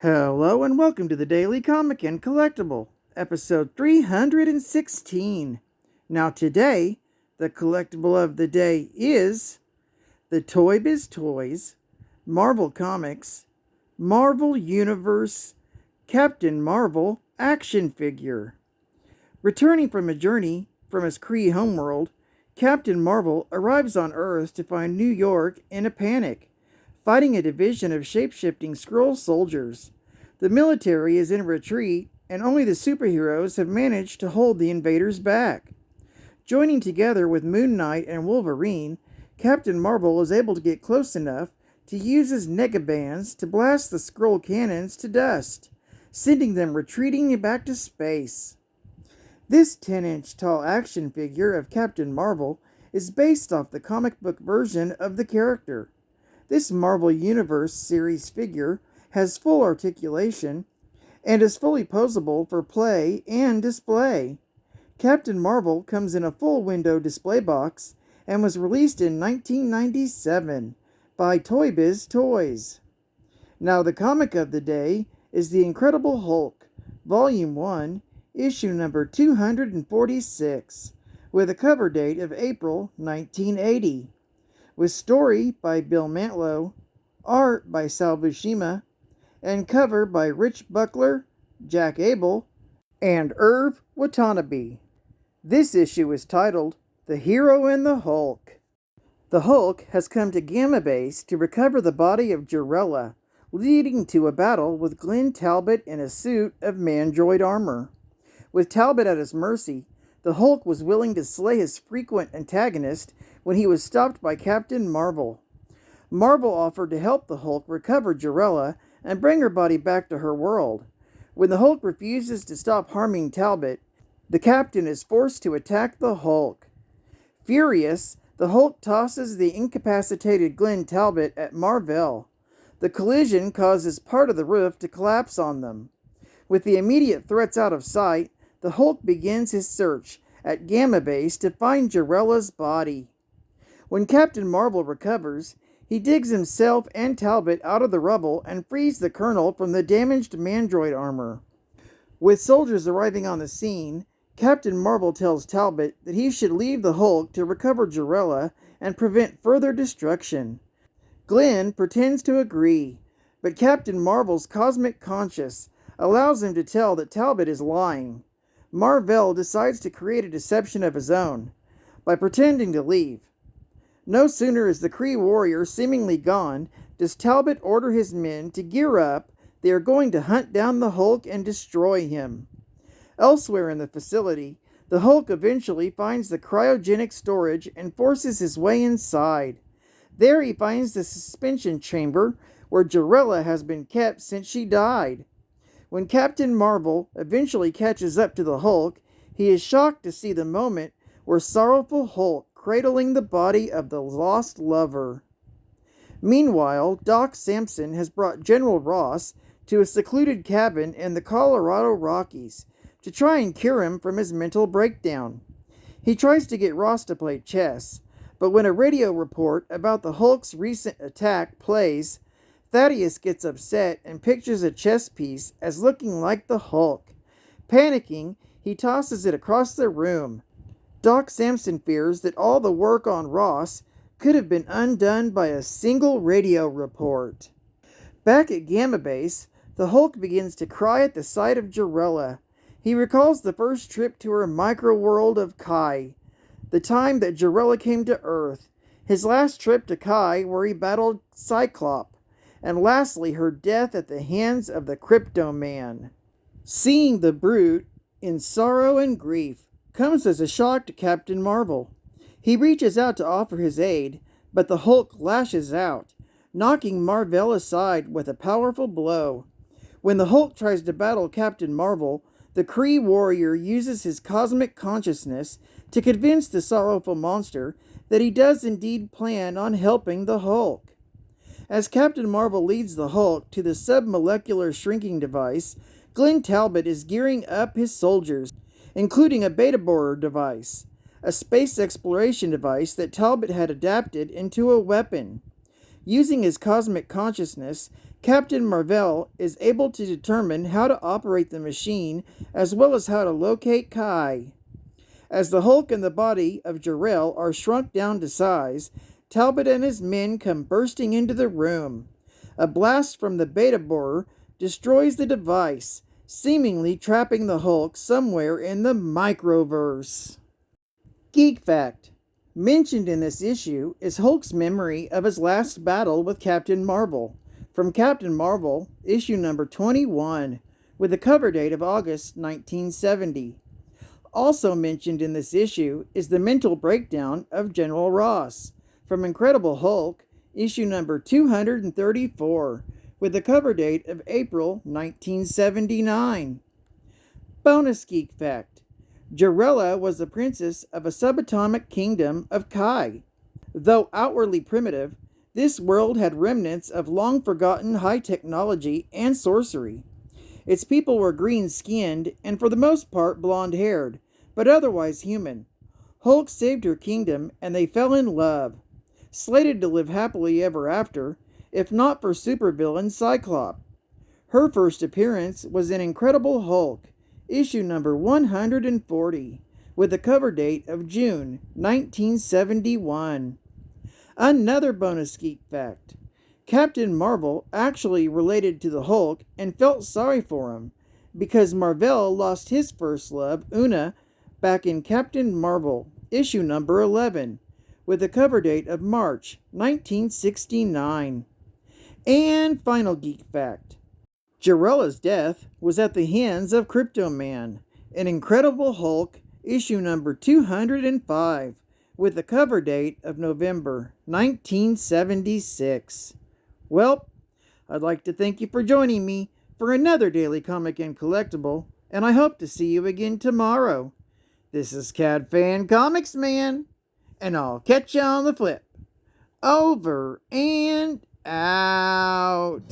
Hello and welcome to the Daily Comic and Collectible, episode 316. Now today, the collectible of the day is the Toybiz Toys, Marvel Comics, Marvel Universe, Captain Marvel action figure. Returning from a journey from his Kree homeworld, Captain Marvel arrives on Earth to find New York in a panic, fighting a division of shape-shifting Skrull soldiers. The military is in retreat, and only the superheroes have managed to hold the invaders back. Joining together with Moon Knight and Wolverine, Captain Marvel is able to get close enough to use his negabands to blast the Skrull cannons to dust, sending them retreating back to space. This 10-inch tall action figure of Captain Marvel is based off the comic book version of the character. This Marvel Universe series figure has full articulation and is fully posable for play and display. Captain Marvel comes in a full window display box and was released in 1997 by Toybiz Toys. Now the comic of the day is The Incredible Hulk, Volume 1, issue number 246, with a cover date of April 1980. With story by Bill Mantlo, art by Sal Buscema, and cover by Rich Buckler, Jack Abel, and Irv Watanabe. This issue is titled The Hero and the Hulk. The Hulk has come to Gamma Base to recover the body of Jarella, leading to a battle with Glenn Talbot in a suit of Mandroid armor. With Talbot at his mercy, the Hulk was willing to slay his frequent antagonist when he was stopped by Captain Marvel. Marvel offered to help the Hulk recover Jarella and bring her body back to her world. When the Hulk refuses to stop harming Talbot, the Captain is forced to attack the Hulk. Furious, the Hulk tosses the incapacitated Glenn Talbot at Mar-Vell. The collision causes part of the roof to collapse on them. With the immediate threats out of sight, the Hulk begins his search at Gamma Base to find Jarella's body. When Captain Marvel recovers, he digs himself and Talbot out of the rubble and frees the Colonel from the damaged Mandroid armor. With soldiers arriving on the scene, Captain Marvel tells Talbot that he should leave the Hulk to recover Jarella and prevent further destruction. Glenn pretends to agree, but Captain Marvel's cosmic conscience allows him to tell that Talbot is lying. Mar-Vell decides to create a deception of his own by pretending to leave. No sooner is the Kree warrior seemingly gone does Talbot order his men to gear up. They are going to hunt down the Hulk and destroy him. Elsewhere in the facility, the Hulk eventually finds the cryogenic storage and forces his way inside. There he finds the suspension chamber where Jarella has been kept since she died. When Captain Marvel eventually catches up to the Hulk, he is shocked to see the moment where sorrowful Hulk cradling the body of the lost lover. Meanwhile, Doc Samson has brought General Ross to a secluded cabin in the Colorado Rockies to try and cure him from his mental breakdown. He tries to get Ross to play chess, but when a radio report about the Hulk's recent attack plays, Thaddeus gets upset and pictures a chess piece as looking like the Hulk. Panicking, he tosses it across the room. Doc Samson fears that all the work on Ross could have been undone by a single radio report. Back at Gamma Base, the Hulk begins to cry at the sight of Jarella. He recalls the first trip to her micro-world of Kai, the time that Jarella came to Earth, his last trip to Kai where he battled Cyclops, and lastly her death at the hands of the Crypto-Man. Seeing the Brute in sorrow and grief comes as a shock to Captain Marvel. He reaches out to offer his aid, but the Hulk lashes out, knocking Mar-Vell aside with a powerful blow. When the Hulk tries to battle Captain Marvel, the Kree warrior uses his cosmic consciousness to convince the sorrowful monster that he does indeed plan on helping the Hulk. As Captain Marvel leads the Hulk to the submolecular shrinking device, Glenn Talbot is gearing up his soldiers, including a beta borer device, a space exploration device that Talbot had adapted into a weapon. Using his cosmic consciousness, Captain Mar-Vell is able to determine how to operate the machine as well as how to locate Kai. As the Hulk and the body of Jor-El are shrunk down to size, Talbot and his men come bursting into the room. A blast from the beta borer destroys the device, seemingly trapping the Hulk somewhere in the microverse. Geek fact. Mentioned in this issue is Hulk's memory of his last battle with Captain Mar-Vell, from Captain Mar-Vell, issue number 21, with a cover date of August 1970. Also mentioned in this issue is the mental breakdown of General Ross, from Incredible Hulk, issue number 234, with a cover date of April 1979. Bonus geek fact. Jor-El was the princess of a subatomic kingdom of Kai. Though outwardly primitive, this world had remnants of long-forgotten high technology and sorcery. Its people were green-skinned and for the most part blonde-haired, but otherwise human. Hulk saved her kingdom and they fell in love, slated to live happily ever after, if not for supervillain Cyclops. Her first appearance was in Incredible Hulk, issue number 140, with a cover date of June 1971. Another bonus geek fact. Captain Mar-Vell actually related to the Hulk and felt sorry for him, because Mar-Vell lost his first love, Una, back in Captain Mar-Vell, issue number 11, with a cover date of March 1969. And final geek fact. Jor-El's death was at the hands of Crypto-Man, an Incredible Hulk, issue number 205, with a cover date of November 1976. Well, I'd like to thank you for joining me for another Daily Comic and Collectible, and I hope to see you again tomorrow. This is Cad Fan Comics Man, and I'll catch you on the flip. Over and out.